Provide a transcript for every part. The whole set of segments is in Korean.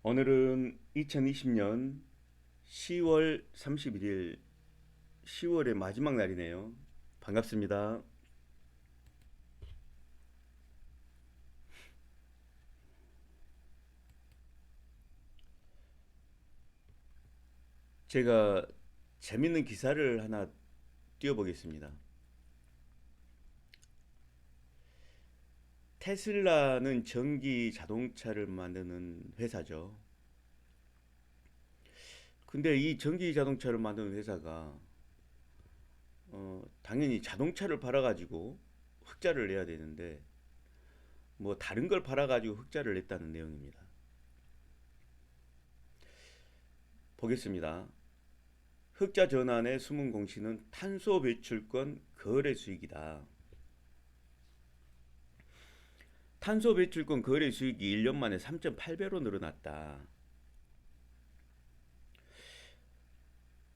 오늘은 2020년 10월 31일, 10월의 마지막 날이네요. 반갑습니다. 제가 재밌는 기사를 하나 띄워보겠습니다. 테슬라는 전기 자동차를 만드는 회사죠. 근데 이 전기 자동차를 만드는 회사가 당연히 자동차를 팔아가지고 흑자를 내야 되는데 뭐 다른 걸 팔아가지고 흑자를 냈다는 내용입니다. 보겠습니다. 흑자 전환의 숨은 공시는 탄소 배출권 거래 수익이다. 탄소 배출권 거래 수익이 1년 만에 3.8배로 늘어났다.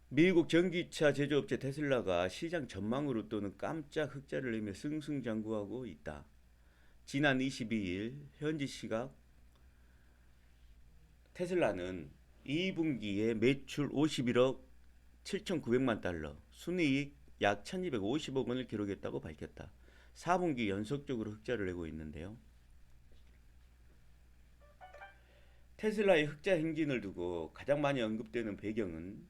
미국 전기차 제조업체 테슬라가 시장 전망으로또는 깜짝 흑자를 내며 승승장구하고 있다. 지난 22일 현지 시각 테슬라는 2분기에 매출 51억 7,900만 달러, 순이익 약 1,250억 원을 기록했다고 밝혔다. 4분기 연속적으로 흑자를 내고 있는데요. 테슬라의 흑자 행진을 두고 가장 많이 언급되는 배경은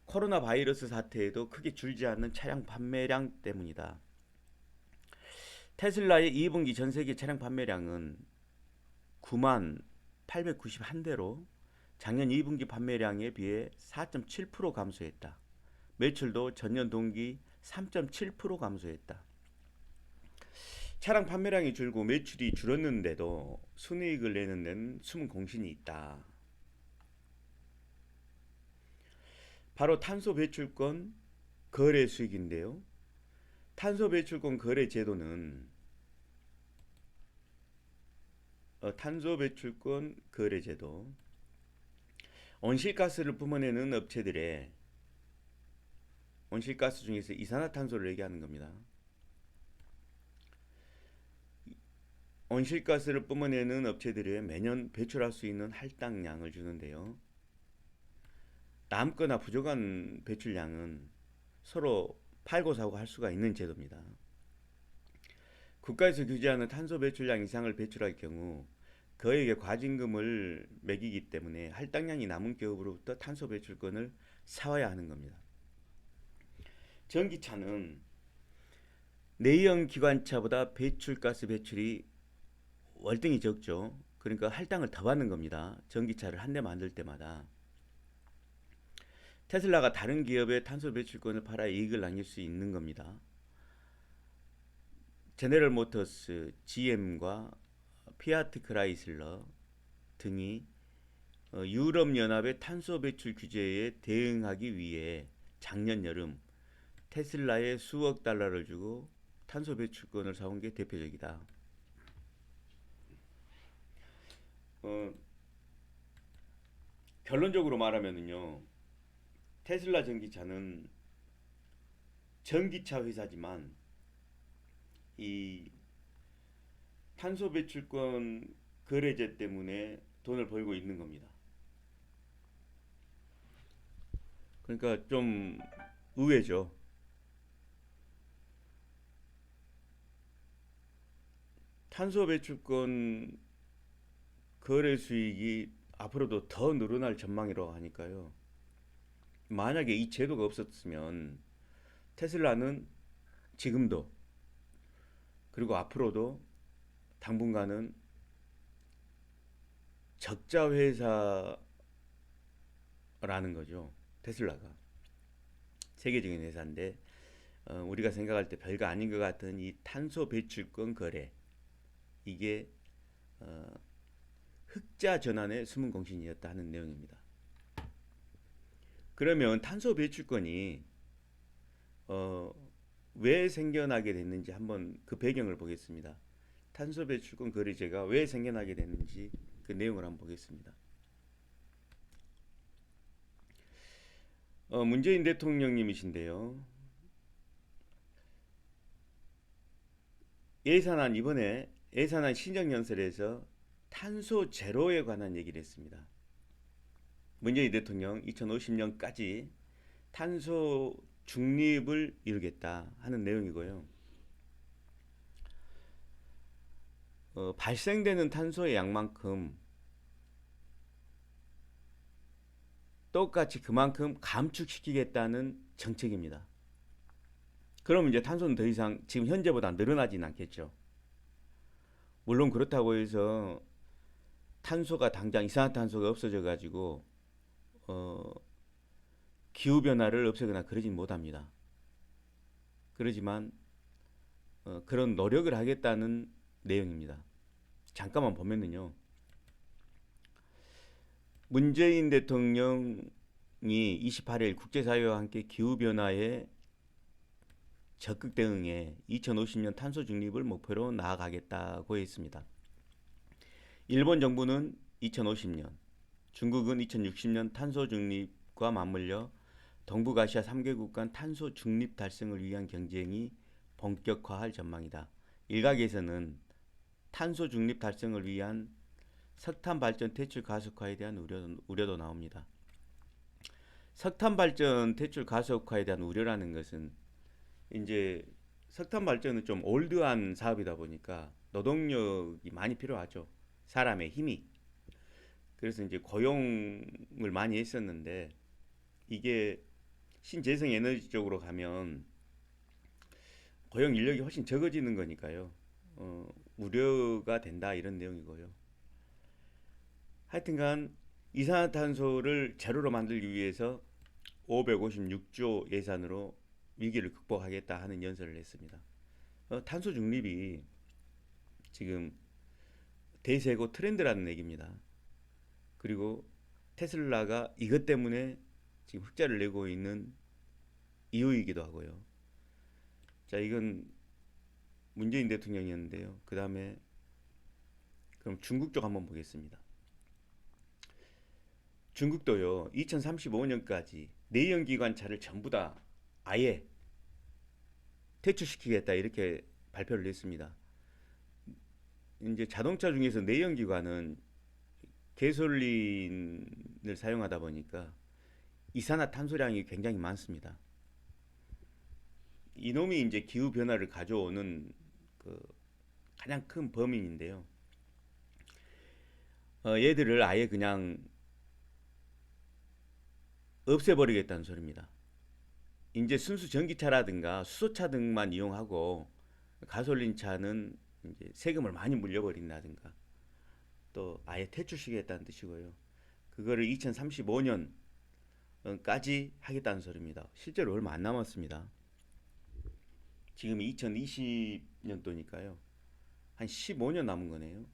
코로나 바이러스 사태에도 크게 줄지 않는 차량 판매량 때문이다. 테슬라의 2분기 전 세계 차량 판매량은 9만 891대로 작년 2분기 판매량에 비해 4.7% 감소했다. 매출도 전년 동기 3.7% 감소했다. 차량 판매량이 줄고 매출이 줄었는데도 순이익을 내는 데는 숨은 공신이 있다. 바로 탄소 배출권 거래 수익인데요. 탄소 배출권 거래 제도는 탄소 배출권 거래 제도 온실가스를 뿜어내는 업체들의 온실가스 중에서 이산화탄소를 얘기하는 겁니다. 온실가스를 뿜어내는 업체들이 매년 배출할 수 있는 할당량을 주는데요. 남거나 부족한 배출량은 서로 팔고 사고 할 수가 있는 제도입니다. 국가에서 규제하는 탄소 배출량 이상을 배출할 경우 그에게 과징금을 매기기 때문에 할당량이 남은 기업으로부터 탄소 배출권을 사와야 하는 겁니다. 전기차는 내연 기관차보다 배출가스 배출이 월등히 적죠. 그러니까 할당을 더 받는 겁니다. 전기차를 한 대 만들 때마다. 테슬라가 다른 기업의 탄소 배출권을 팔아 이익을 남길 수 있는 겁니다. 제네럴 모터스, GM과 피아트 크라이슬러 등이 유럽 연합의 탄소 배출 규제에 대응하기 위해 작년 여름 테슬라에 수억 달러를 주고 탄소 배출권을 사온 게 대표적이다. 어, 결론적으로 말하면요, 테슬라 전기차는 전기차 회사지만 이 탄소 배출권 거래제 때문에 돈을 벌고 있는 겁니다. 그러니까 좀 의외죠. 탄소 배출권 거래 수익이 앞으로도 더 늘어날 전망이라고 하니까요. 만약에 이 제도가 없었으면 테슬라는 지금도 그리고 앞으로도 당분간은 적자 회사라는 거죠. 테슬라가 세계적인 회사인데 우리가 생각할 때 별거 아닌 것 같은 이 탄소 배출권 거래 이게 어, 흑자 전환의 숨은 공신이었다 하는 내용입니다. 그러면 탄소 배출권이 어, 왜 생겨나게 됐는지 한번 그 배경을 보겠습니다. 탄소 배출권 거래제가 왜 생겨나게 됐는지 그 내용을 한번 보겠습니다. 문재인 대통령님이신데요. 이번에 예산안 신정연설에서 탄소 제로에 관한 얘기를 했습니다. 문재인 대통령 2050년까지 탄소 중립을 이루겠다 하는 내용이고요. 발생되는 탄소의 양만큼 똑같이 그만큼 감축시키겠다는 정책입니다. 그럼 이제 탄소는 더 이상 지금 현재보다 늘어나진 않겠죠. 물론 그렇다고 해서 탄소가 당장 이산화탄소가 없어져 가지고 어, 기후 변화를 없애거나 그러진 못합니다. 그러지만 그런 노력을 하겠다는 내용입니다. 잠깐만 보면은요. 문재인 대통령이 28일 국제사회와 함께 기후변화에 적극 대응해 2050년 탄소 중립을 목표로 나아가겠다고 했습니다. 일본 정부는 2050년, 중국은 2060년 탄소 중립과 맞물려 동북아시아 3개국 간 탄소 중립 달성을 위한 경쟁이 본격화할 전망이다. 일각에서는 탄소 중립 달성을 위한 석탄 발전 퇴출 가속화에 대한 우려도 나옵니다. 석탄 발전 퇴출 가속화에 대한 우려라는 것은 이제 석탄 발전은 좀 올드한 사업이다 보니까 노동력이 많이 필요하죠. 사람의 힘이. 그래서 이제 고용을 많이 했었는데 이게 신재생 에너지 쪽으로 가면 고용 인력이 훨씬 적어지는 거니까요. 우려가 된다 이런 내용이고요. 하여튼간 이산화탄소를 제로로 만들기 위해서 556조 예산으로 위기를 극복하겠다 하는 연설을 했습니다. 탄소 중립이 지금 대세고 트렌드라는 얘기입니다. 그리고 테슬라가 이것 때문에 지금 흑자를 내고 있는 이유이기도 하고요. 자, 이건 문재인 대통령이었는데요. 그 다음에 그럼 중국 쪽 한번 보겠습니다. 중국도요, 2035년까지 내연기관차를 전부 다 아예 퇴출시키겠다 이렇게 발표를 했습니다. 이제 자동차 중에서 내연기관은 가솔린을 사용하다 보니까 이산화탄소량이 굉장히 많습니다. 이놈이 이제 기후 변화를 가져오는 그 가장 큰 범인인데요. 얘들을 아예 그냥 없애버리겠다는 소리입니다. 이제 순수 전기차라든가 수소차 등만 이용하고 가솔린 차는 이제 세금을 많이 물려버린다든가 또 아예 퇴출시키겠다는 뜻이고요. 그거를 2035년까지 하겠다는 소리입니다. 실제로 얼마 안 남았습니다. 지금 2020년도니까요. 한 15년 남은 거네요.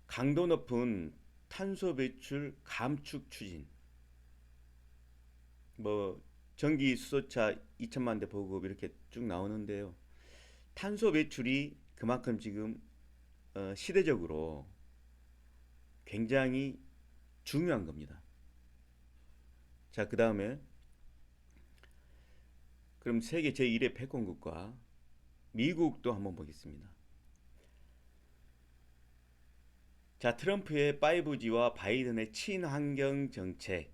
강도 높은 탄소 배출 감축 추진. 뭐 전기 수소차 2천만 대 보급 이렇게 쭉 나오는데요. 탄소 배출이 그만큼 지금 시대적으로 굉장히 중요한 겁니다. 자, 그 다음에 그럼 세계 제1의 패권국가 미국도 한번 보겠습니다. 자, 트럼프의 5G와 바이든의 친환경 정책.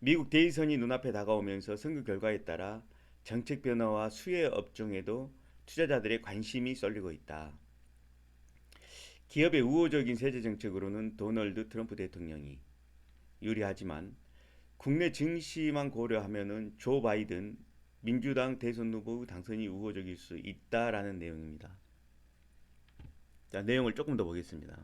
미국 대선이 눈앞에 다가오면서 선거 결과에 따라 정책 변화와 수혜 업종에도 투자자들의 관심이 쏠리고 있다. 기업의 우호적인 세제 정책으로는 도널드 트럼프 대통령이 유리하지만 국내 증시만 고려하면은 조 바이든 민주당 대선 후보 당선이 우호적일 수 있다라는 내용입니다. 자, 내용을 조금 더 보겠습니다.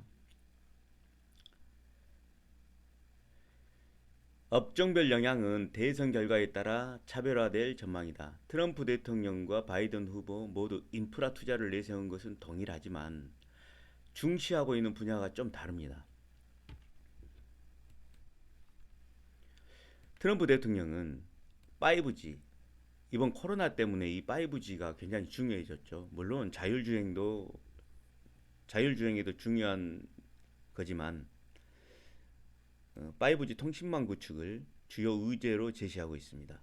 업종별 영향은 대선 결과에 따라 차별화될 전망이다. 트럼프 대통령과 바이든 후보 모두 인프라 투자를 내세운 것은 동일하지만 중시하고 있는 분야가 좀 다릅니다. 트럼프 대통령은 5G, 이번 코로나 때문에 이 5G가 굉장히 중요해졌죠. 물론 자율주행에도 중요한 거지만 5G 통신망 구축을 주요 의제로 제시하고 있습니다.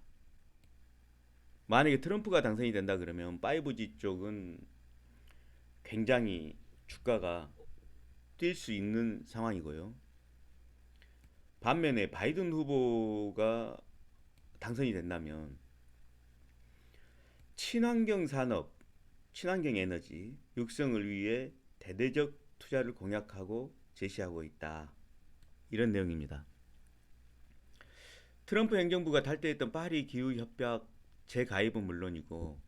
만약에 트럼프가 당선이 된다 그러면 5G 쪽은 굉장히 주가가 뛸 수 있는 상황이고요. 반면에 바이든 후보가 당선이 된다면 친환경 산업, 친환경 에너지 육성을 위해 대대적 투자를 공약하고 제시하고 있다. 이런 내용입니다. 트럼프 행정부가 탈퇴했던 파리 기후 협약 재가입은 물론이고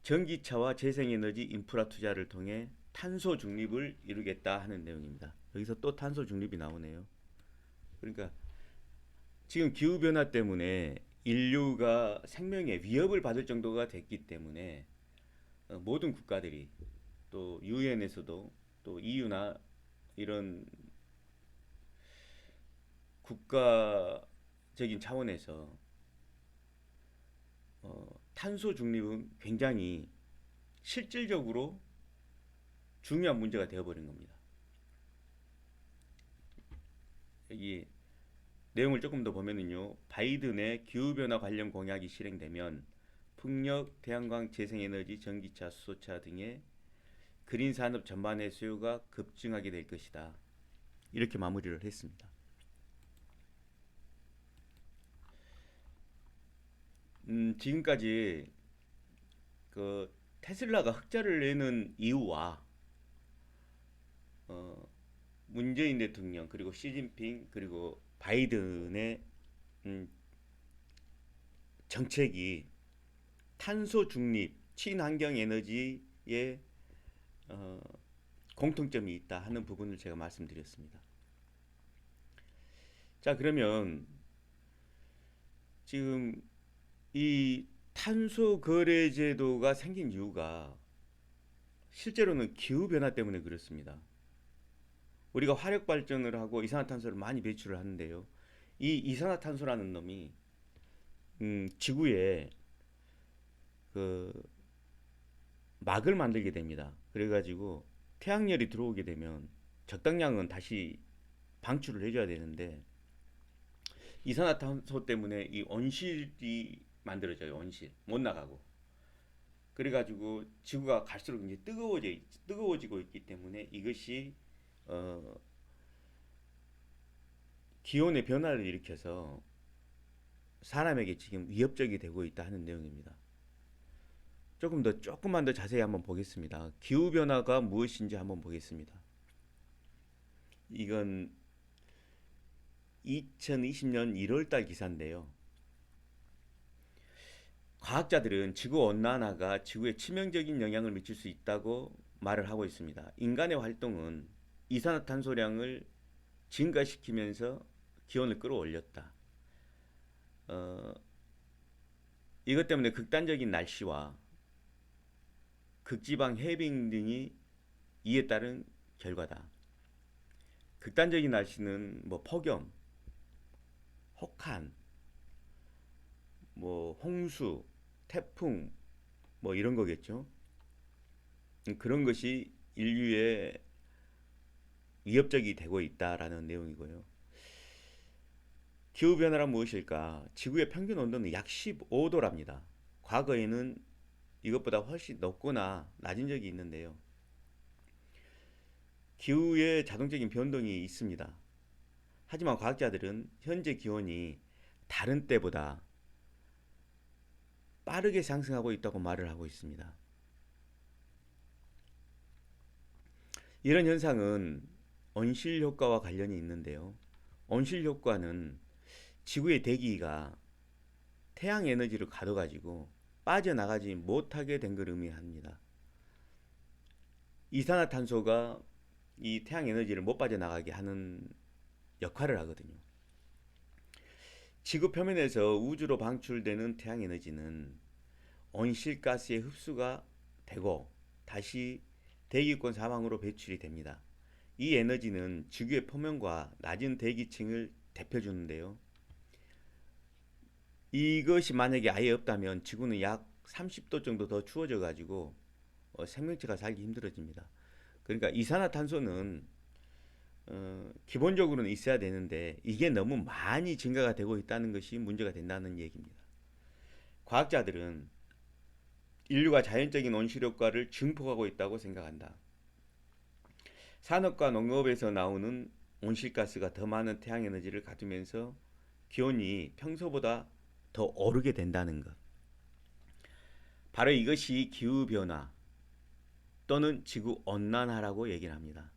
전기차와 재생에너지 인프라 투자를 통해 탄소 중립을 이루겠다 하는 내용입니다. 여기서 또 탄소 중립이 나오네요. 그러니까 지금 기후 변화 때문에 인류가 생명에 위협을 받을 정도가 됐기 때문에 모든 국가들이 또 유엔에서도 또 EU나 이런 국가적인 차원에서 탄소 중립은 굉장히 실질적으로 중요한 문제가 되어버린 겁니다. 여기 내용을 조금 더 보면은요, 바이든의 기후변화 관련 공약이 실행되면 풍력, 태양광, 재생에너지, 전기차, 수소차 등의 그린 산업 전반의 수요가 급증하게 될 것이다. 이렇게 마무리를 했습니다. 지금까지 그 테슬라가 흑자를 내는 이유와 어, 문재인 대통령 그리고 시진핑 그리고 바이든의 음, 정책이 탄소 중립, 친환경 에너지에 어, 공통점이 있다 하는 부분을 제가 말씀드렸습니다. 자, 그러면 지금 이 탄소 거래 제도가 생긴 이유가 실제로는 기후 변화 때문에 그렇습니다. 우리가 화력 발전을 하고 이산화탄소를 많이 배출을 하는데요. 이 이산화탄소라는 놈이 지구에 그 막을 만들게 됩니다. 그래가지고 태양열이 들어오게 되면 적당량은 다시 방출을 해줘야 되는데 이산화탄소 때문에 이 온실이 만들어져요. 온실 못 나가고. 그래가지고 지구가 갈수록 이제 뜨거워지고 있기 때문에 이것이 어, 기온의 변화를 일으켜서 사람에게 지금 위협적이 되고 있다 하는 내용입니다. 조금만 더 자세히 한번 보겠습니다. 기후 변화가 무엇인지 한번 보겠습니다. 이건 2020년 1월달 기사인데요. 과학자들은 지구 온난화가 지구에 치명적인 영향을 미칠 수 있다고 말을 하고 있습니다. 인간의 활동은 이산화탄소량을 증가시키면서 기온을 끌어올렸다. 어, 이것 때문에 극단적인 날씨와 극지방 해빙 등이 이에 따른 결과다. 극단적인 날씨는 뭐 폭염, 혹한, 뭐 홍수, 태풍 뭐 이런 거겠죠. 그런 것이 인류의 위협적이 되고 있다라는 내용이고요. 기후 변화란 무엇일까? 지구의 평균 온도는 약 15도랍니다. 과거에는 이것보다 훨씬 높거나 낮은 적이 있는데요. 기후에 자동적인 변동이 있습니다. 하지만 과학자들은 현재 기온이 다른 때보다 빠르게 상승하고 있다고 말을 하고 있습니다. 이런 현상은 온실 효과와 관련이 있는데요. 온실 효과는 지구의 대기가 태양 에너지를 가둬가지고 빠져나가지 못하게 된 걸 의미합니다. 이산화탄소가 이 태양 에너지를 못 빠져나가게 하는 역할을 하거든요. 지구 표면에서 우주로 방출되는 태양 에너지는 온실가스의 흡수가 되고 다시 대기권 사방으로 배출이 됩니다. 이 에너지는 지구의 표면과 낮은 대기층을 데펴주는데요. 이것이 만약에 아예 없다면 지구는 약 30도 정도 더 추워져 가지고 생명체가 살기 힘들어집니다. 그러니까 이산화탄소는 기본적으로는 있어야 되는데 이게 너무 많이 증가가 되고 있다는 것이 문제가 된다는 얘기입니다. 과학자들은 인류가 자연적인 온실효과를 증폭하고 있다고 생각한다. 산업과 농업에서 나오는 온실가스가 더 많은 태양에너지를 가두면서 기온이 평소보다 더 오르게 된다는 것. 바로 이것이 기후변화 또는 지구온난화라고 얘기를 합니다.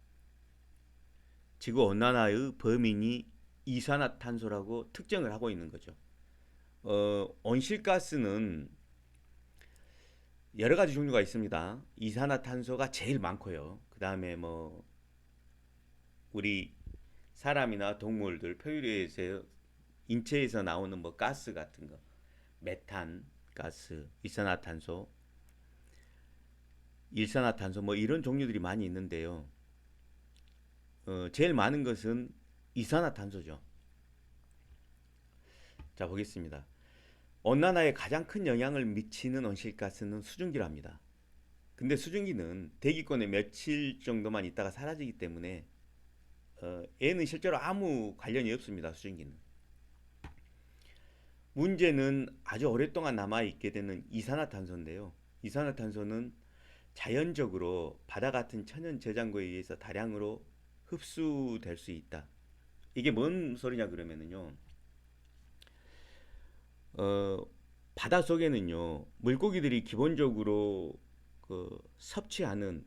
지구온난화의 범인이 이산화탄소라고 특정을 하고 있는 거죠. 온실가스는 여러 가지 종류가 있습니다. 이산화탄소가 제일 많고요. 그 다음에 뭐 우리 사람이나 동물들 표류에서 인체에서 나오는 뭐 가스 같은 거, 메탄 가스, 이산화탄소, 일산화탄소 뭐 이런 종류들이 많이 있는데요. 제일 많은 것은 이산화탄소죠. 자, 보겠습니다. 온난화에 가장 큰 영향을 미치는 온실가스는 수증기랍니다. 근데 수증기는 대기권에 며칠 정도만 있다가 사라지기 때문에 얘는 실제로 아무 관련이 없습니다. 수증기는. 문제는 아주 오랫동안 남아있게 되는 이산화탄소인데요. 이산화탄소는 자연적으로 바다 같은 천연 저장고에 의해서 다량으로 흡수될 수 있다. 이게 뭔 소리냐 그러면은요. 바다 속에는요. 물고기들이 기본적으로 섭취하는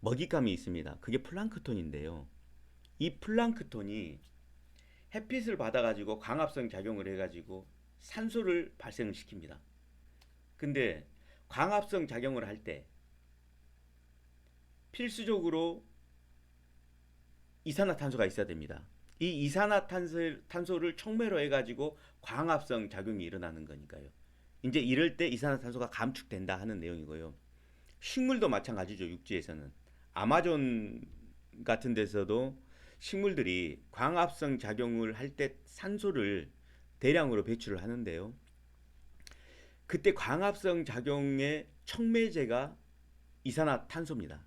먹잇감이 있습니다. 그게 플랑크톤인데요. 이 플랑크톤이 햇빛을 받아가지고 광합성 작용을 해가지고 산소를 발생을 시킵니다. 근데 광합성 작용을 할 때 필수적으로 이산화탄소가 있어야 됩니다. 이 이산화탄소를 촉매로 해가지고 광합성 작용이 일어나는 거니까요. 이제 이럴 때 이산화탄소가 감축된다 하는 내용이고요. 식물도 마찬가지죠. 육지에서는 아마존 같은 데서도 식물들이 광합성 작용을 할 때 산소를 대량으로 배출을 하는데요. 그때 광합성 작용의 촉매제가 이산화탄소입니다.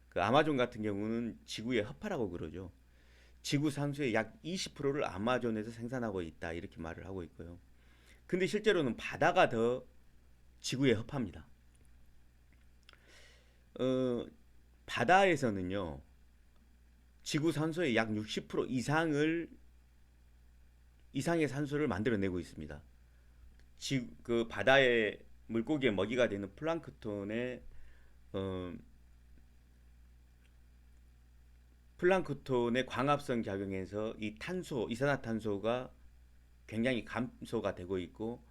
그 아마존 같은 경우는 지구의 허파라고 그러죠. 지구 산소의 약 20%를 아마존에서 생산하고 있다 이렇게 말을 하고 있고요. 근데 실제로는 바다가 더 지구의 허파입니다. 바다에서는요. 지구 산소의 약 60% 이상의 산소를 만들어내고 있습니다. 그 바다의 물고기의 먹이가 되는 플랑크톤의 광합성 작용에서 이 이산화탄소가 굉장히 감소가 되고 있고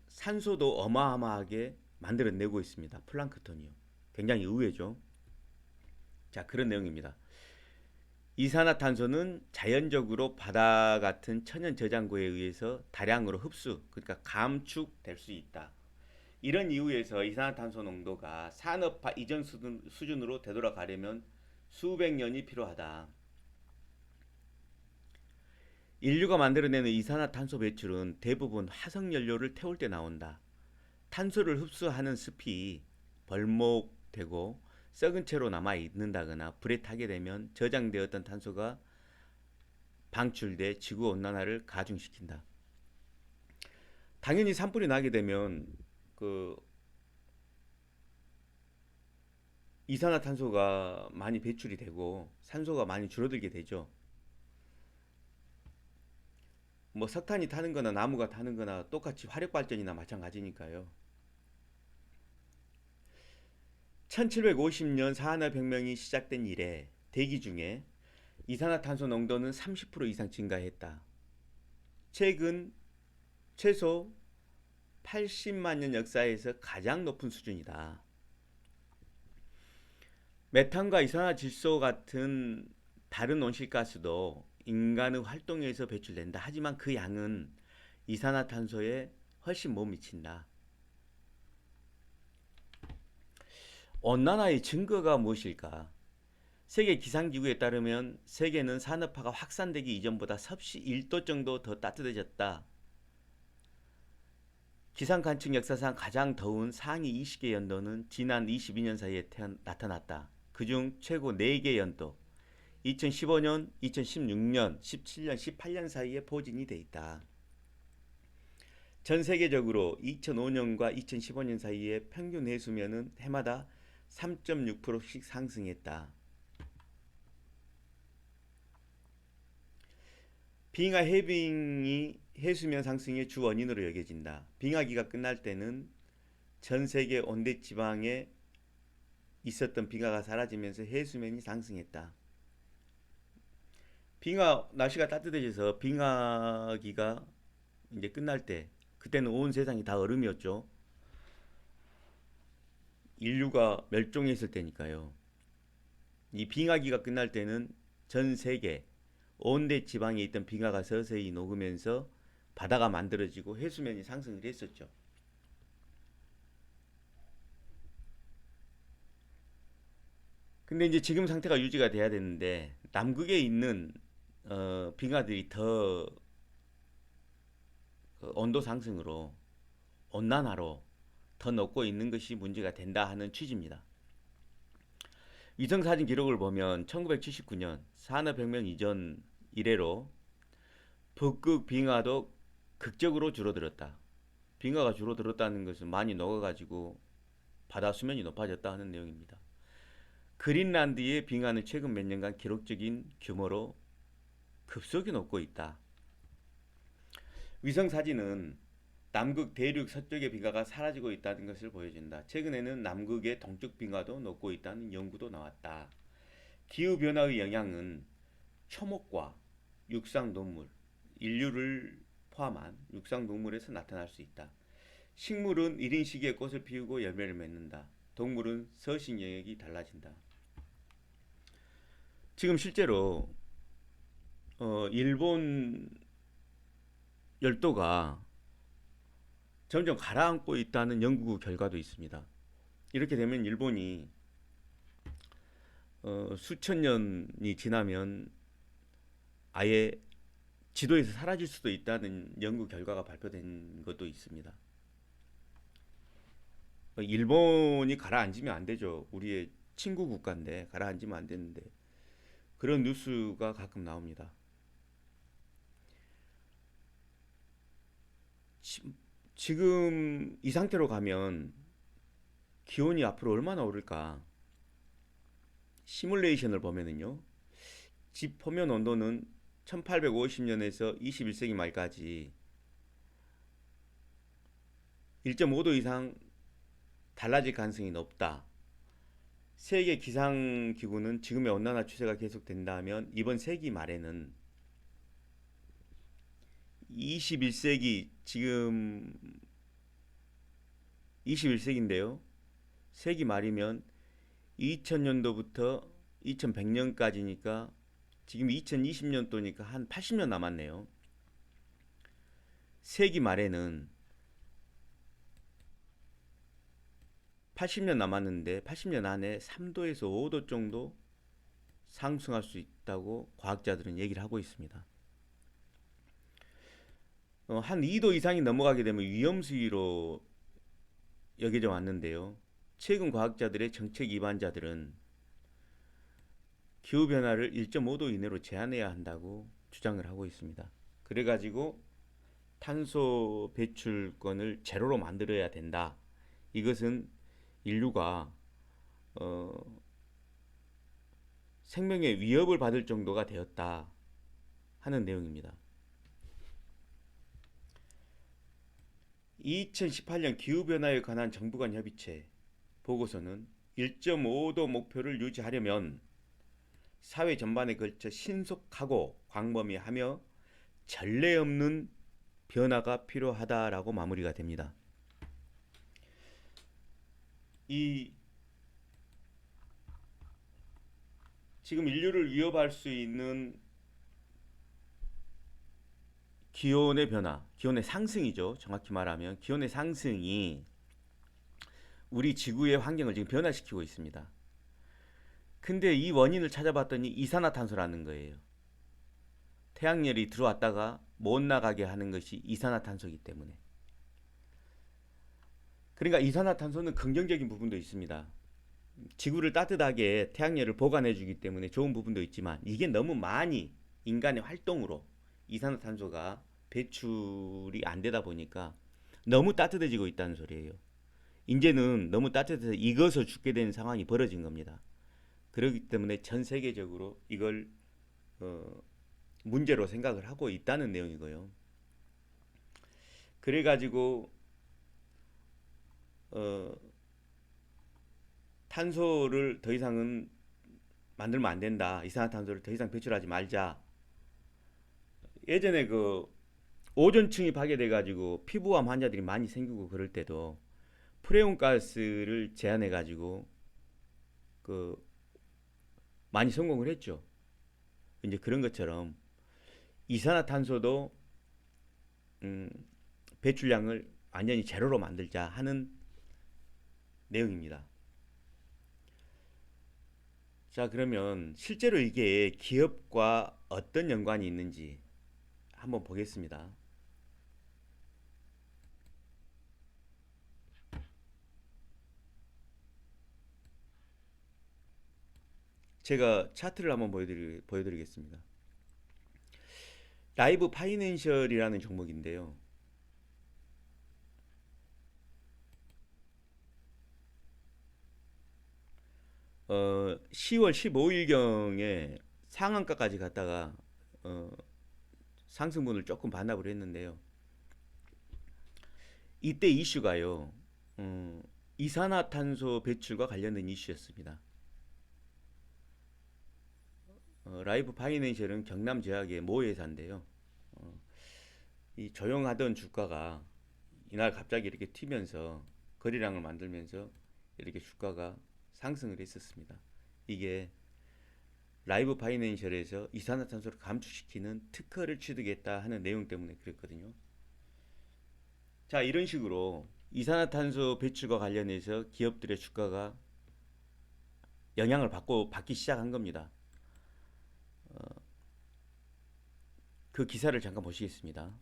산소도 어마어마하게 만들어내고 있습니다. 플랑크톤이요. 굉장히 의외죠. 자, 그런 내용입니다. 이산화탄소는 자연적으로 바다 같은 천연 저장고에 의해서 다량으로 그러니까 감축될 수 있다. 이런 이유에서 이산화탄소 농도가 산업화 이전 수준으로 되돌아가려면 수백 년이 필요하다. 인류가 만들어내는 이산화탄소 배출은 대부분 화석연료를 태울 때 나온다. 탄소를 흡수하는 습이 벌목되고 썩은 채로 남아 있는다거나 불에 타게 되면 저장되었던 탄소가 방출돼 지구 온난화를 가중시킨다. 당연히 산불이 나게 되면 이산화탄소가 많이 배출이 되고 산소가 많이 줄어들게 되죠. 뭐 석탄이 타는 거나 나무가 타는 거나 똑같이 화력 발전이나 마찬가지니까요. 1750년 산업혁명이 시작된 이래 대기 중에 이산화탄소 농도는 30% 이상 증가했다. 최근 최소 80만 년 역사에서 가장 높은 수준이다. 메탄과 이산화질소 같은 다른 온실가스도 인간의 활동에서 배출된다. 하지만 그 양은 이산화탄소에 훨씬 못 미친다. 온난화의 증거가 무엇일까? 세계 기상기구에 따르면 세계는 산업화가 확산되기 이전보다 섭씨 1도 정도 더 따뜻해졌다. 기상 관측 역사상 가장 더운 상위 20개 연도는 지난 22년 사이에 나타났다. 그중 최고 4개 연도 2015년, 2016년, 17년, 18년 사이에 포진이 돼 있다. 전 세계적으로 2005년과 2015년 사이에 평균 해수면은 해마다 3.6%씩 상승했다. 빙하 해빙이 해수면 상승의 주 원인으로 여겨진다. 빙하기가 끝날 때는 전 세계 온대 지방에 있었던 빙하가 사라지면서 해수면이 상승했다. 날씨가 따뜻해져서 빙하기가 이제 끝날 때, 그때는 온 세상이 다 얼음이었죠. 인류가 멸종했을 때니까요. 이 빙하기가 끝날 때는 전 세계 온대 지방에 있던 빙하가 서서히 녹으면서 바다가 만들어지고 해수면이 상승을 했었죠. 근데 이제 지금 상태가 유지가 돼야 되는데 남극에 있는 빙하들이 더 온도 상승으로 온난화로 더 녹고 있는 것이 문제가 된다 하는 취지입니다. 위성사진 기록을 보면 1979년 산업혁명 이전 이래로 북극 빙하도 극적으로 줄어들었다. 빙하가 줄어들었다는 것은 많이 녹아가지고 바다 수면이 높아졌다 하는 내용입니다. 그린란드의 빙하는 최근 몇 년간 기록적인 규모로 급속히 녹고 있다. 위성 사진은 남극 대륙 서쪽의 빙하가 사라지고 있다는 것을 보여준다. 최근에는 남극의 동쪽 빙하도 녹고 있다는 연구도 나왔다. 기후변화의 영향은 초목과 육상동물, 인류를 포함한 육상동물에서 나타날 수 있다. 식물은 이른 시기에 꽃을 피우고 열매를 맺는다. 동물은 서식 영역이 달라진다. 지금 실제로 일본 열도가 점점 가라앉고 있다는 연구 결과도 있습니다. 이렇게 되면 일본이 수천 년이 지나면 아예 지도에서 사라질 수도 있다는 연구 결과가 발표된 것도 있습니다. 일본이 가라앉으면 안 되죠. 우리의 친구 국가인데 가라앉으면 안 되는데 그런 뉴스가 가끔 나옵니다. 지금 이 상태로 가면 기온이 앞으로 얼마나 오를까? 시뮬레이션을 보면은요. 집 표면 온도는 1850년에서 21세기 말까지 1.5도 이상 달라질 가능성이 높다. 세계 기상기구는 지금의 온난화 추세가 계속된다면 이번 세기 말에는 21세기 지금 21세기인데요. 세기 말이면 2000년도부터 2100년까지니까 지금 2020년도니까 한 80년 남았네요. 세기 말에는 80년 남았는데 80년 안에 3도에서 5도 정도 상승할 수 있다고 과학자들은 얘기를 하고 있습니다. 한 2도 이상이 넘어가게 되면 위험수위로 여겨져 왔는데요. 최근 과학자들의 정책 위반자들은 기후변화를 1.5도 이내로 제한해야 한다고 주장을 하고 있습니다. 그래가지고 탄소 배출권을 제로로 만들어야 된다. 이것은 인류가 생명의 위협을 받을 정도가 되었다 하는 내용입니다. 2018년 기후변화에 관한 정부 간 협의체 보고서는 1.5도 목표를 유지하려면 사회 전반에 걸쳐 신속하고 광범위하며 전례 없는 변화가 필요하다라고 마무리가 됩니다. 지금 인류를 위협할 수 있는 기온의 변화, 기온의 상승이죠. 정확히 말하면 기온의 상승이 우리 지구의 환경을 지금 변화시키고 있습니다. 근데 이 원인을 찾아봤더니 이산화탄소라는 거예요. 태양열이 들어왔다가 못 나가게 하는 것이 이산화탄소이기 때문에. 그러니까 이산화탄소는 긍정적인 부분도 있습니다. 지구를 따뜻하게 태양열을 보관해 주기 때문에 좋은 부분도 있지만 이게 너무 많이 인간의 활동으로 이산화탄소가 배출이 안 되다 보니까 너무 따뜻해지고 있다는 소리예요. 이제는 너무 따뜻해서 익어서 죽게 되는 상황이 벌어진 겁니다. 그렇기 때문에 전 세계적으로 이걸 어, 문제로 생각을 하고 있다는 내용이고요. 그래가지고 어, 탄소를 더 이상은 만들면 안 된다. 이산화탄소를 더 이상 배출하지 말자. 예전에 그 오존층이 파괴돼가지고 피부암 환자들이 많이 생기고 그럴 때도 프레온 가스를 제한해가지고 그 많이 성공을 했죠. 이제 그런 것처럼 이산화탄소도 음, 배출량을 완전히 제로로 만들자 하는 내용입니다. 자, 그러면 실제로 이게 기업과 어떤 연관이 있는지 한번 보겠습니다. 제가 차트를 한번 보여드리겠습니다. 라이브 파이낸셜이라는 종목인데요. 10월 15일경에 상한가까지 갔다가 어, 상승분을 조금 반납을 했는데요. 이때 이슈가요. 이산화탄소 배출과 관련된 이슈였습니다. 라이브 파이낸셜은 경남제약의 모회사인데요. 이 조용하던 주가가 이날 갑자기 이렇게 튀면서 거래량을 만들면서 이렇게 주가가 상승을 했었습니다. 이게 라이브 파이낸셜에서 이산화탄소를 감축시키는 특허를 취득했다 하는 내용 때문에 그랬거든요. 자, 이런 식으로 이산화탄소 배출과 관련해서 기업들의 주가가 영향을 받기 시작한 겁니다. 그 기사를 잠깐 보시겠습니다.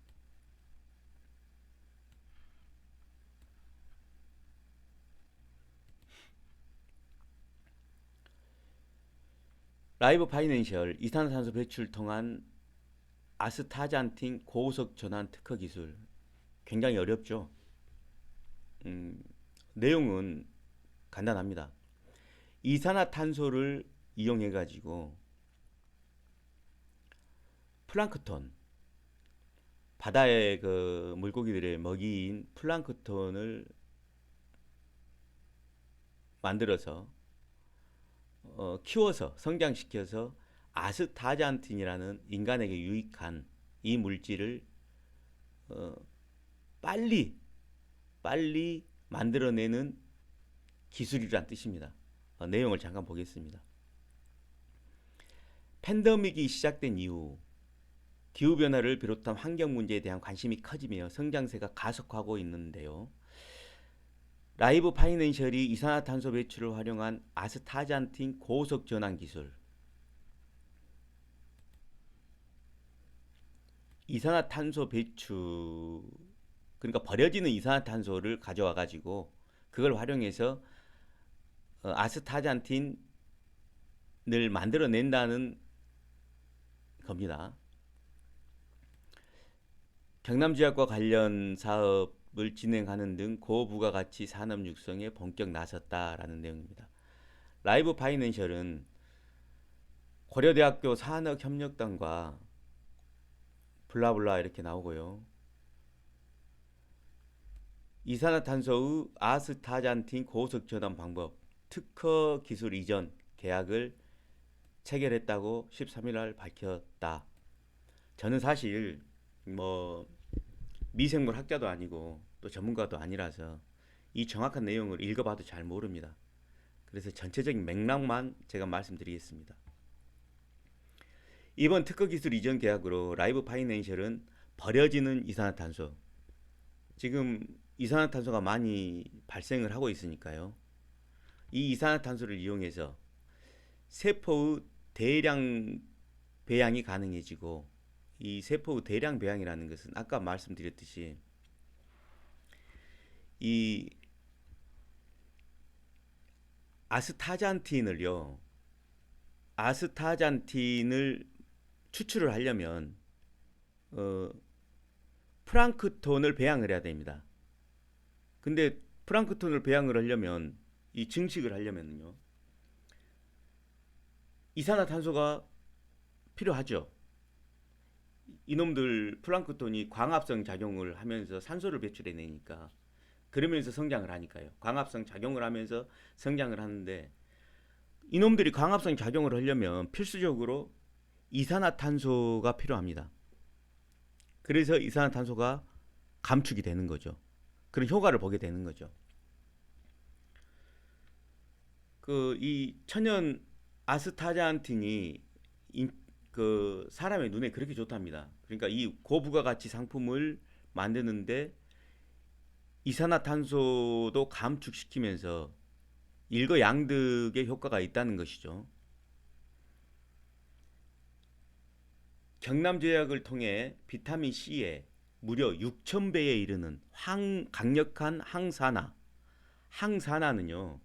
라이브 파이낸셜 이산화탄소 배출 통한 아스타잔틴 고속 전환 특허 기술 굉장히 어렵죠. 내용은 간단합니다. 이산화탄소를 이용해 가지고 플랑크톤 바다의 그 물고기들의 먹이인 플랑크톤을 만들어서 키워서 성장시켜서 아스타잔틴이라는 인간에게 유익한 이 물질을 빨리 만들어내는 기술이란 뜻입니다. 내용을 잠깐 보겠습니다. 팬데믹이 시작된 이후 기후변화를 비롯한 환경 문제에 대한 관심이 커지며 성장세가 가속하고 있는데요. 라이브 파이낸셜이 이산화탄소 배출을 활용한 아스타잔틴 고속 전환 기술. 이산화탄소 배출, 그러니까 버려지는 이산화탄소를 가져와 가지고 그걸 활용해서 아스타잔틴을 만들어낸다는 겁니다. 경남지역과 관련 사업을 진행하는 등 고부가가치 산업 육성에 본격 나섰다라는 내용입니다. 라이브 파이낸셜은 고려대학교 산업협력단과 블라블라 이렇게 나오고요. 이산화탄소의 아스타잔틴 고속 전환 방법 특허 기술 이전 계약을 체결했다고 13일 날 밝혔다. 저는 사실 뭐 미생물 학자도 아니고 또 전문가도 아니라서 이 정확한 내용을 읽어봐도 잘 모릅니다. 그래서 전체적인 맥락만 제가 말씀드리겠습니다. 이번 특허 기술 이전 계약으로 라이브 파이낸셜은 버려지는 이산화탄소, 지금 이산화탄소가 많이 발생을 하고 있으니까요. 이 이산화탄소를 이용해서 세포의 대량 배양이 가능해지고, 이 세포의 대량 배양이라는 것은 아까 말씀드렸듯이 이 아스타잔틴을 추출을 하려면 플랑크톤을 배양을 해야 됩니다. 근데 플랑크톤을 배양을 하려면 이 증식을 하려면요. 이산화탄소가 필요하죠. 이놈들 플랑크톤이 광합성 작용을 하면서 산소를 배출해내니까 그러면서 성장을 하니까요. 광합성 작용을 하면서 성장을 하는데 이놈들이 광합성 작용을 하려면 필수적으로 이산화탄소가 필요합니다. 그래서 이산화탄소가 감축이 되는 거죠. 그런 효과를 보게 되는 거죠. 그 이 천연 아스타잔틴이 그 사람의 눈에 그렇게 좋답니다. 그러니까 이 고부가가치 상품을 만드는데 이산화탄소도 감축시키면서 일거양득의 효과가 있다는 것이죠. 경남제약을 통해 비타민 C에 무려 6,000배에 이르는 강력한 항산화는요.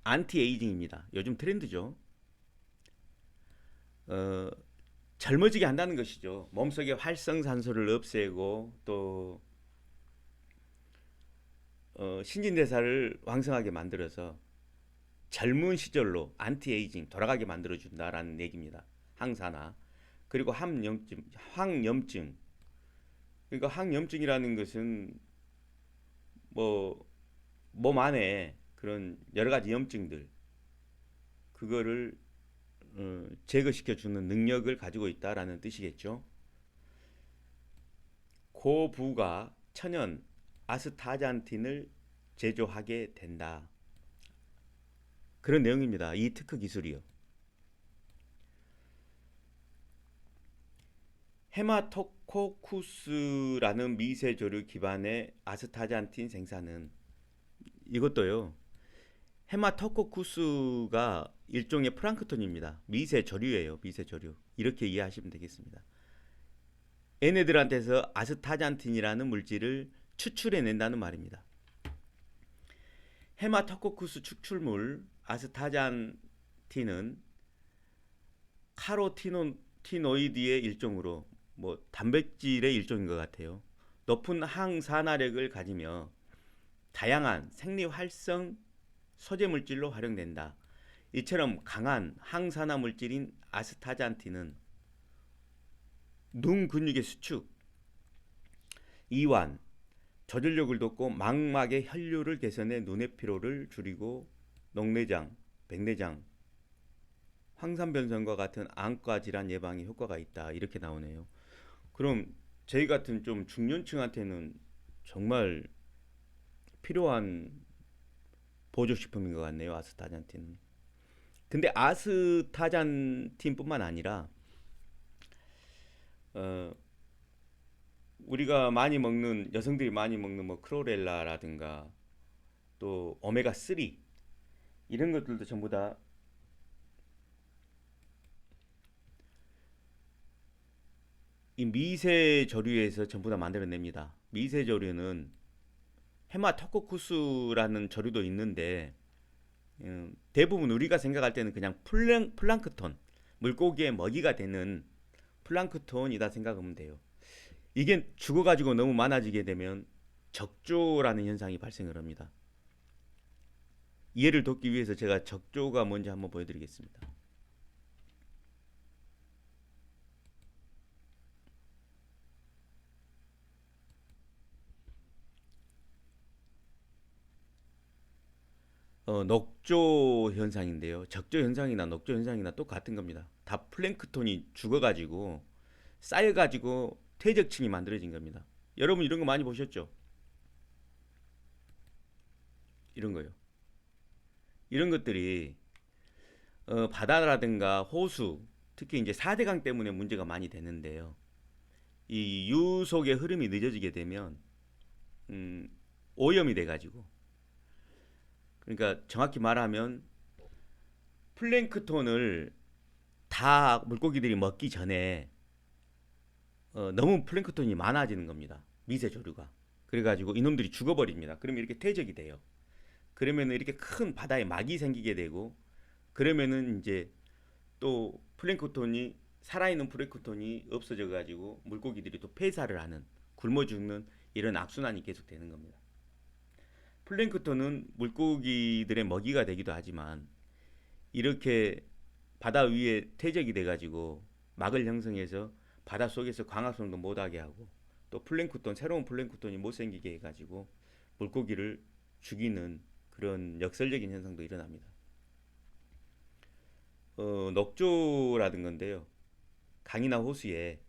안티에이징입니다. 요즘 트렌드죠. 어, 젊어지게 한다는 것이죠. 몸속의 활성산소를 없애고 또 신진대사를 왕성하게 만들어서 젊은 시절로 안티에이징 돌아가게 만들어준다라는 얘기입니다. 항산화. 그리고 항염증. 그러니까 항염증이라는 것은 뭐 몸 안에 그런 여러 가지 염증들 그거를 제거시켜 주는 능력을 가지고 있다라는 뜻이겠죠. 고부가 천연 아스타잔틴을 제조하게 된다. 그런 내용입니다. 이 특허 기술이요. 헤마토코쿠스라는 미세조류 기반의 아스타잔틴 생산은 이것도요. 헤마토코쿠스가 일종의 플랑크톤입니다. 미세조류예요. 미세조류. 이렇게 이해하시면 되겠습니다. 얘네들한테서 아스타잔틴이라는 물질을 추출해낸다는 말입니다. 헤마토코쿠스 추출물 아스타잔틴은 카로티노이드의 일종으로 단백질의 일종인 것 같아요. 높은 항산화력을 가지며 다양한 생리활성 소재 물질로 활용된다. 이처럼 강한 항산화 물질인 아스타잔틴은 눈 근육의 수축, 이완, 조절력을 돕고 망막의 혈류를 개선해 눈의 피로를 줄이고 녹내장, 백내장, 황산변성과 같은 안과 질환 예방에 효과가 있다. 이렇게 나오네요. 그럼 저희 같은 좀 중년층한테는 정말 필요한 보조식품인 것 같네요. 아스타잔틴은. 근데 아스타잔틴뿐만 아니라 우리가 많이 먹는 여성들이 많이 먹는 크로렐라라든가 또 오메가 3 이런 것들도 전부 다 이 미세조류에서 전부 다 만들어냅니다. 미세조류는 헤마토코쿠스라는 조류도 있는데 대부분 우리가 생각할 때는 그냥 플랑크톤 물고기의 먹이가 되는 플랑크톤이다 생각하면 돼요. 이게 죽어가지고 너무 많아지게 되면 적조라는 현상이 발생을 합니다. 이해를 돕기 위해서 제가 적조가 뭔지 한번 보여드리겠습니다. 녹조 현상인데요. 적조 현상이나 녹조 현상이나 똑같은 겁니다. 다 플랭크톤이 죽어가지고 쌓여가지고 퇴적층이 만들어진 겁니다. 여러분 이런 거 많이 보셨죠? 이런 거요. 이런 것들이 바다라든가 호수, 특히 이제 4대강 때문에 문제가 많이 되는데요. 이 유속의 흐름이 늦어지게 되면 오염이 돼가지고, 그러니까 정확히 말하면 플랭크톤을 다 물고기들이 먹기 전에 너무 플랭크톤이 많아지는 겁니다. 미세조류가. 그래가지고 이놈들이 죽어버립니다. 그러면 이렇게 퇴적이 돼요. 그러면 이렇게 큰 바다에 막이 생기게 되고, 그러면은 이제 또 플랭크톤이 살아있는 플랭크톤이 없어져 가지고 물고기들이 또 폐사를 하는, 굶어 죽는 이런 악순환이 계속 되는 겁니다. 플랭크톤은 물고기들의 먹이가 되기도 하지만 이렇게 바다 위에 퇴적이 돼가지고 막을 형성해서 바다 속에서 광합성도 못하게 하고 또 플랭크톤 새로운 플랭크톤이 못 생기게 해가지고 물고기를 죽이는 그런 역설적인 현상도 일어납니다. 녹조라든 건데요. 강이나 호수에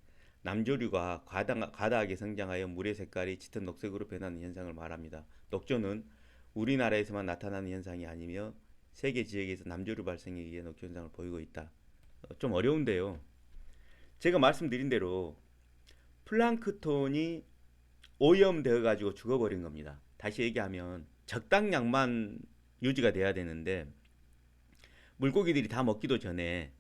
남조류가 과다하게 성장하여 물의 색깔이 짙은 녹색으로 변하는 현상을 말합니다. 녹조는 우리나라에서만 나타나는 현상이 아니며 세계 지역에서 남조류 발생에 의해 녹조 현상을 보이고 있다. 좀 어려운데요. 제가 말씀드린 대로 플랑크톤이 오염되어 가지고 죽어버린 겁니다. 다시 얘기하면 적당량만 유지가 돼야 되는데 물고기들이 다 먹기도 전에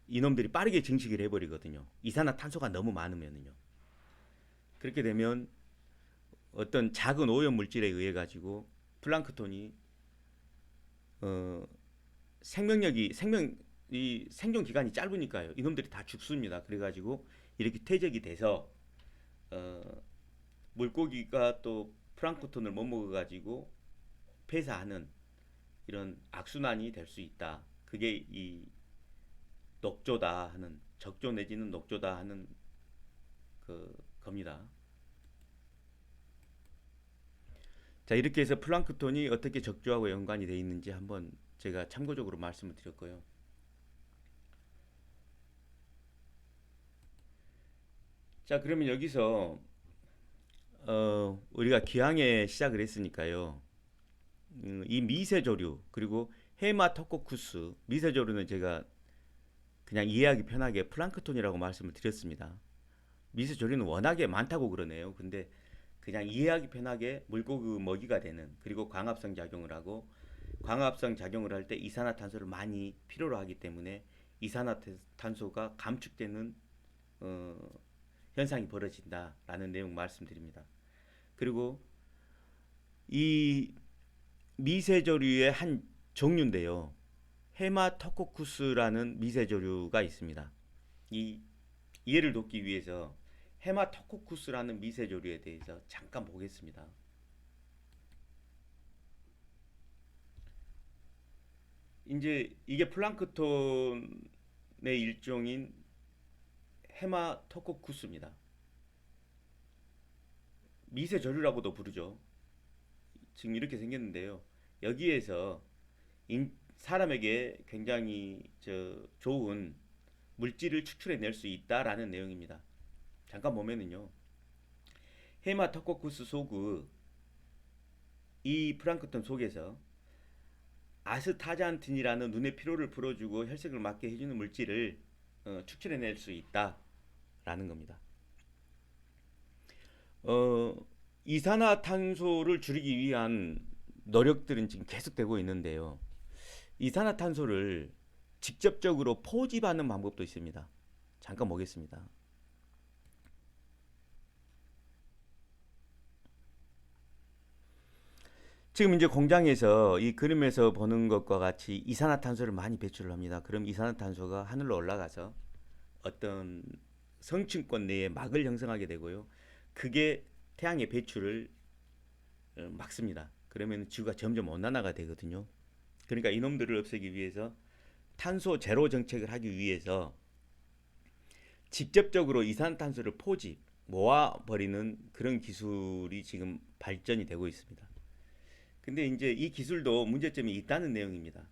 이놈들이 빠르게 증식을 해버리거든요. 이산화탄소가 너무 많으면요. 그렇게 되면 어떤 작은 오염 물질에 의해 가지고 플랑크톤이 이 생존 기간이 짧으니까요. 이놈들이 다 죽습니다. 그래가지고 이렇게 퇴적이 돼서 어, 물고기가 또 플랑크톤을 못 먹어가지고 폐사하는 이런 악순환이 될 수 있다. 그게 이 녹조다 하는 적조 내지는 녹조다 하는 겁니다. 자, 이렇게 해서 플랑크톤이 어떻게 적조하고 연관이 되어 있는지 한번 제가 참고적으로 말씀을 드렸고요. 자, 그러면 여기서 우리가 기항에 시작을 했으니까요. 이 미세조류 그리고 헤마토코쿠스 미세조류는 제가 그냥 이해하기 편하게 플랑크톤이라고 말씀을 드렸습니다. 미세조류는 워낙에 많다고 그러네요. 근데 그냥 이해하기 편하게 물고기 먹이가 되는 그리고 광합성 작용을 하고 광합성 작용을 할 때 이산화탄소를 많이 필요로 하기 때문에 이산화탄소가 감축되는 어, 현상이 벌어진다라는 내용 말씀드립니다. 그리고 이 미세조류의 한 종류인데요. 헤마토코쿠스라는 미세조류가 있습니다. 이 이해를 돕기 위해서 헤마토코쿠스라는 미세조류에 대해서 잠깐 보겠습니다. 이제 이게 플랑크톤의 일종인 헤마토코쿠스입니다. 미세조류라고도 부르죠. 지금 이렇게 생겼는데요. 여기에서 사람에게 굉장히 좋은 물질을 추출해낼 수 있다라는 내용입니다. 잠깐 보면은요. 헤마토코쿠스 속의 이 플랑크톤 속에서 아스타잔틴이라는 눈의 피로를 풀어주고 혈색을 맞게 해주는 물질을 추출해낼 수 있다라는 겁니다. 이산화탄소를 줄이기 위한 노력들은 지금 계속되고 있는데요. 이산화탄소를 직접적으로 포집하는 방법도 있습니다. 잠깐 보겠습니다. 지금 이제 공장에서 이 그림에서 보는 것과 같이 이산화탄소를 많이 배출을 합니다. 그럼 이산화탄소가 하늘로 올라가서 어떤 성층권 내에 막을 형성하게 되고요. 그게 태양의 배출을 막습니다. 그러면 지구가 점점 온난화가 되거든요. 그러니까 이놈들을 없애기 위해서 탄소 제로 정책을 하기 위해서 직접적으로 이산탄소를 포집, 모아버리는 그런 기술이 지금 발전이 되고 있습니다. 근데 이제 이 기술도 문제점이 있다는 내용입니다.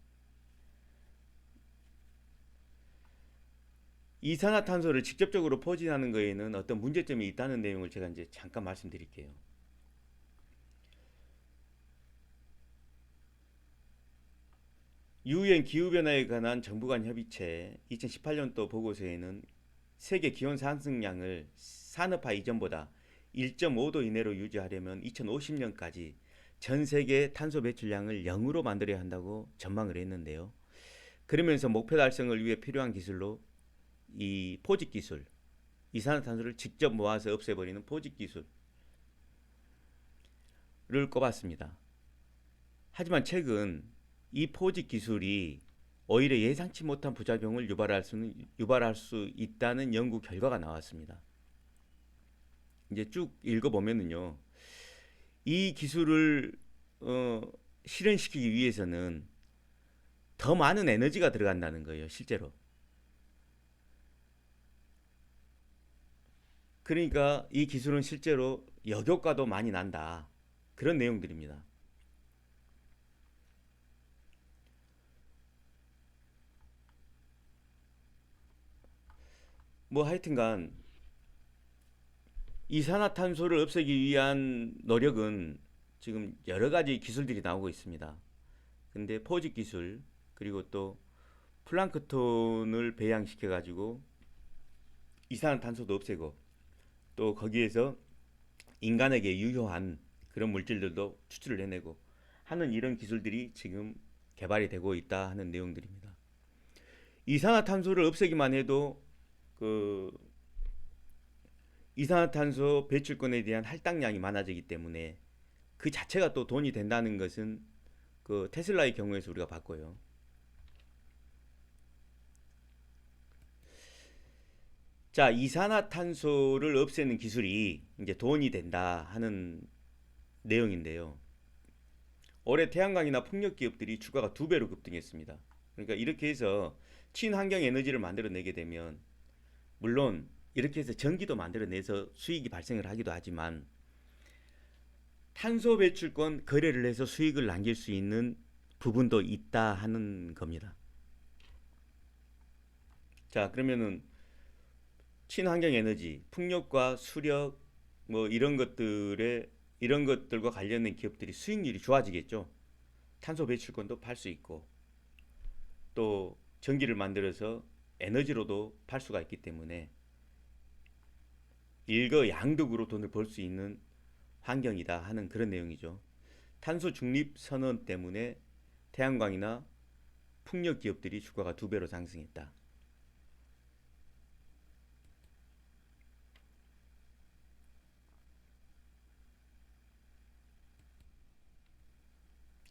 이산화탄소를 직접적으로 포진하는 거에는 어떤 문제점이 있다는 내용을 제가 이제 잠깐 말씀드릴게요. 유엔 기후변화에 관한 정부 간 협의체 2018년도 보고서에는 세계 기온 상승량을 산업화 이전보다 1.5도 이내로 유지하려면 2050년까지 전 세계 탄소 배출량을 0으로 만들어야 한다고 전망을 했는데요. 그러면서 목표 달성을 위해 필요한 기술로 이 포집 기술, 이산화탄소를 직접 모아서 없애버리는 포집 기술을 꼽았습니다. 하지만 최근 이 포집 기술이 오히려 예상치 못한 부작용을 유발할 수 있다는 연구 결과가 나왔습니다. 이제 쭉 읽어보면은요, 이 기술을 실현시키기 위해서는 더 많은 에너지가 들어간다는 거예요, 실제로. 그러니까 이 기술은 실제로 역효과도 많이 난다. 그런 내용들입니다. 뭐 하여튼간 이산화탄소를 없애기 위한 노력은 지금 여러 가지 기술들이 나오고 있습니다. 근데 포집 기술 그리고 또 플랑크톤을 배양시켜 가지고 이산화탄소도 없애고 또 거기에서 인간에게 유효한 그런 물질들도 추출을 해내고 하는 이런 기술들이 지금 개발이 되고 있다 하는 내용들입니다. 이산화탄소를 없애기만 해도 그 이산화탄소 배출권에 대한 할당량이 많아지기 때문에 그 자체가 또 돈이 된다는 것은 그 테슬라의 경우에서 우리가 봤고요. 자, 이산화탄소를 없애는 기술이 이제 돈이 된다 하는 내용인데요. 올해 태양광이나 풍력 기업들이 주가가 2배로 급등했습니다. 그러니까 이렇게 해서 친환경 에너지를 만들어내게 되면 물론 이렇게 해서 전기도 만들어내서 수익이 발생을 하기도 하지만 탄소 배출권 거래를 해서 수익을 남길 수 있는 부분도 있다 하는 겁니다. 자, 그러면은 친환경 에너지, 풍력과 수력 뭐 이런 것들과 관련된 기업들이 수익률이 좋아지겠죠. 탄소 배출권도 팔 수 있고 또 전기를 만들어서 에너지로도 팔 수가 있기 때문에 일거양득으로 돈을 벌 수 있는 환경이다 하는 그런 내용이죠. 탄소 중립 선언 때문에 태양광이나 풍력 기업들이 주가가 2배로 상승했다.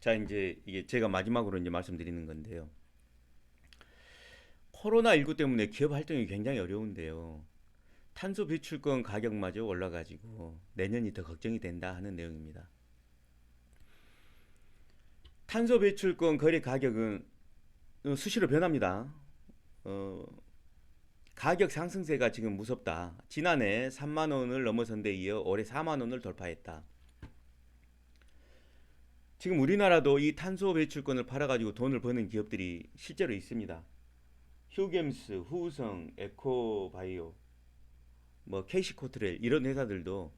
자, 이제 이게 제가 마지막으로 이제 말씀드리는 건데요. 코로나19 때문에 기업 활동이 굉장히 어려운데요. 탄소 배출권 가격마저 올라가지고 내년이 더 걱정이 된다 하는 내용입니다. 탄소 배출권 거래 가격은 수시로 변합니다. 어, 가격 상승세가 지금 무섭다. 지난해 3만 원을 넘어선 데 이어 올해 4만 원을 돌파했다. 지금 우리나라도 이 탄소 배출권을 팔아가지고 돈을 버는 기업들이 실제로 있습니다. 휴겜스, 후성, 에코바이오, 뭐 케이시코트렐 이런 회사들도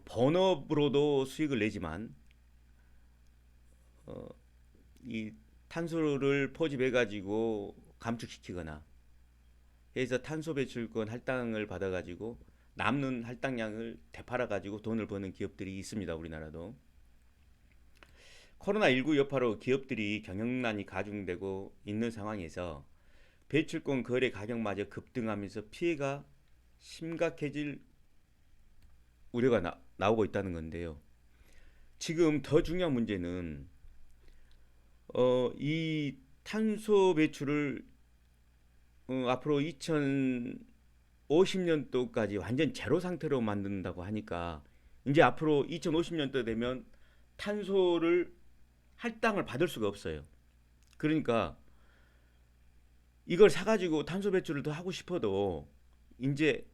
본업으로도 수익을 내지만 어, 이 탄소를 포집해가지고 감축시키거나 해서 탄소 배출권 할당을 받아가지고 남는 할당량을 되팔아가지고 돈을 버는 기업들이 있습니다. 우리나라도. 코로나19 여파로 기업들이 경영난이 가중되고 있는 상황에서 배출권 거래 가격마저 급등하면서 피해가 심각해질 우려가 나오고 있다는 건데요. 지금 더 중요한 문제는 이 탄소 배출을 앞으로 2050년도까지 완전 제로 상태로 만든다고 하니까 이제 앞으로 2050년도 되면 탄소를 할당을 받을 수가 없어요. 그러니까 이걸 사가지고 탄소 배출을 더 하고 싶어도 이제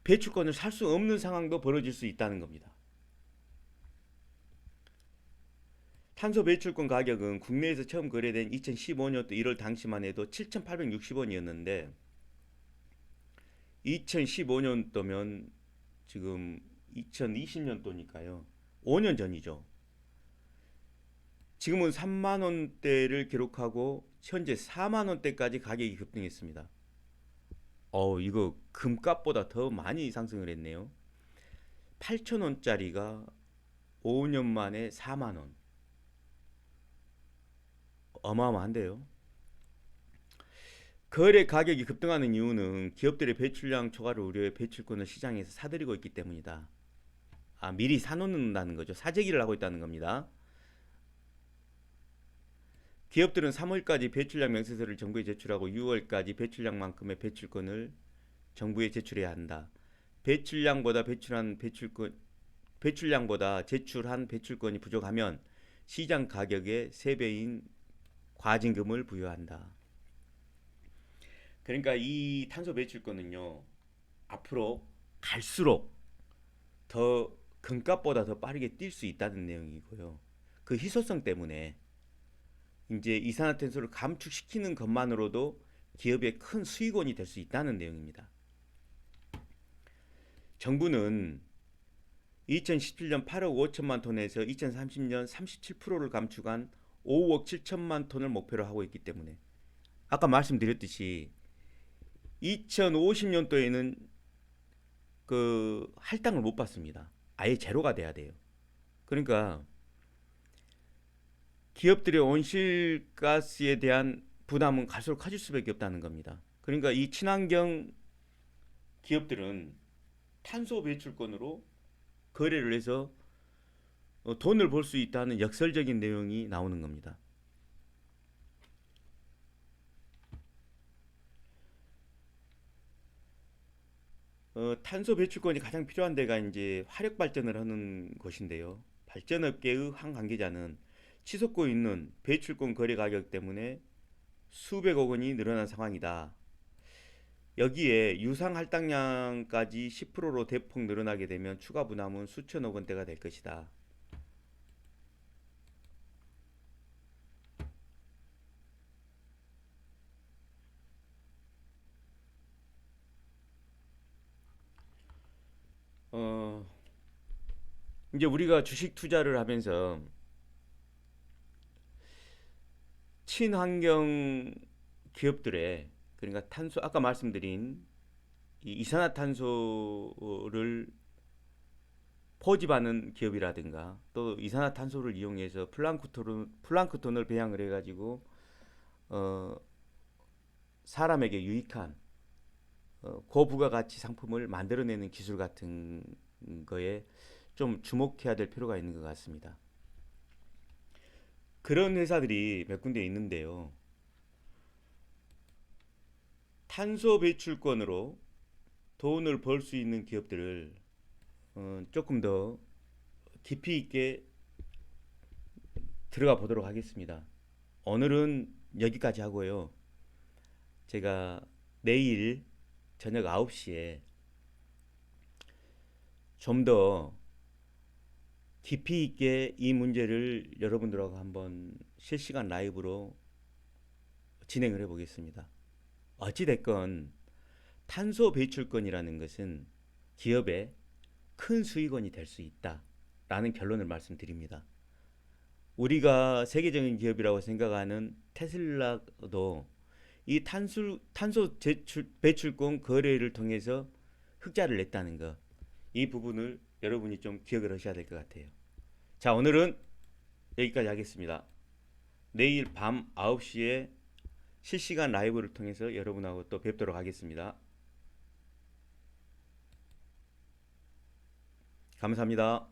배출권을 살 수 없는 상황도 벌어질 수 있다는 겁니다. 탄소 배출권 가격은 국내에서 처음 거래된 2015년도 1월 당시만 해도 7,860원이었는데 2015년도면 지금 2020년도니까요. 5년 전이죠. 지금은 3만 원대를 기록하고 현재 4만 원대까지 가격이 급등했습니다. 이거 금값보다 더 많이 상승을 했네요. 8천 원짜리가 5년 만에 4만 원. 어마어마한데요. 거래 가격이 급등하는 이유는 기업들의 배출량 초과를 우려해 배출권을 시장에서 사들이고 있기 때문이다. 미리 사놓는다는 거죠. 사재기를 하고 있다는 겁니다. 기업들은 3월까지 배출량 명세서를 정부에 제출하고 6월까지 배출량만큼의 배출권을 정부에 제출해야 한다. 배출량보다 배출한 배출권 배출량보다 제출한 배출권이 부족하면 시장 가격의 3배인 과징금을 부여한다. 그러니까 이 탄소 배출권은요, 앞으로 갈수록 더 금값보다 더 빠르게 뛸 수 있다는 내용이고요. 그 희소성 때문에 이제 이산화탄소를 감축시키는 것만으로도 기업의 큰 수익원이 될 수 있다는 내용입니다. 정부는 2017년 8억 5천만 톤에서 2030년 37%를 감축한 5억 7천만 톤을 목표로 하고 있기 때문에 아까 말씀드렸듯이 2050년도에는 그 할당을 못 받습니다. 아예 제로가 돼야 돼요. 그러니까 기업들의 온실가스에 대한 부담은 갈수록 커질 수밖에 없다는 겁니다. 그러니까 이 친환경 기업들은 탄소 배출권으로 거래를 해서 돈을 벌 수 있다는 역설적인 내용이 나오는 겁니다. 탄소 배출권이 가장 필요한 데가 이제 화력 발전을 하는 곳인데요. 발전업계의 한 관계자는 치솟고 있는 배출권 거래 가격 때문에 수백억 원이 늘어난 상황이다. 여기에 유상 할당량까지 10%로 대폭 늘어나게 되면 추가 부담은 수천억 원대가 될 것이다. 어, 이제 우리가 주식 투자를 하면서 친환경 기업들의, 그러니까 탄소, 아까 말씀드린 이 이산화탄소를 포집하는 기업이라든가 또 이산화탄소를 이용해서 플랑크톤을 배양을 해가지고 어, 사람에게 유익한 고부가가치 상품을 만들어내는 기술 같은 거에 좀 주목해야 될 필요가 있는 것 같습니다. 그런 회사들이 몇 군데 있는데요. 탄소 배출권으로 돈을 벌 수 있는 기업들을 조금 더 깊이 있게 들어가 보도록 하겠습니다. 오늘은 여기까지 하고요. 제가 내일 저녁 9시에 좀 더 깊이 있게 이 문제를 여러분들하고 한번 실시간 라이브로 진행을 해보겠습니다. 어찌됐건 탄소 배출권이라는 것은 기업의 큰 수익원이 될 수 있다라는 결론을 말씀드립니다. 우리가 세계적인 기업이라고 생각하는 테슬라도 이 탄소 배출권 거래를 통해서 흑자를 냈다는 거, 이 부분을 여러분이 좀 기억을 하셔야 될 것 같아요. 자, 오늘은 여기까지 하겠습니다. 내일 밤 9시에 실시간 라이브를 통해서 여러분하고 또 뵙도록 하겠습니다. 감사합니다.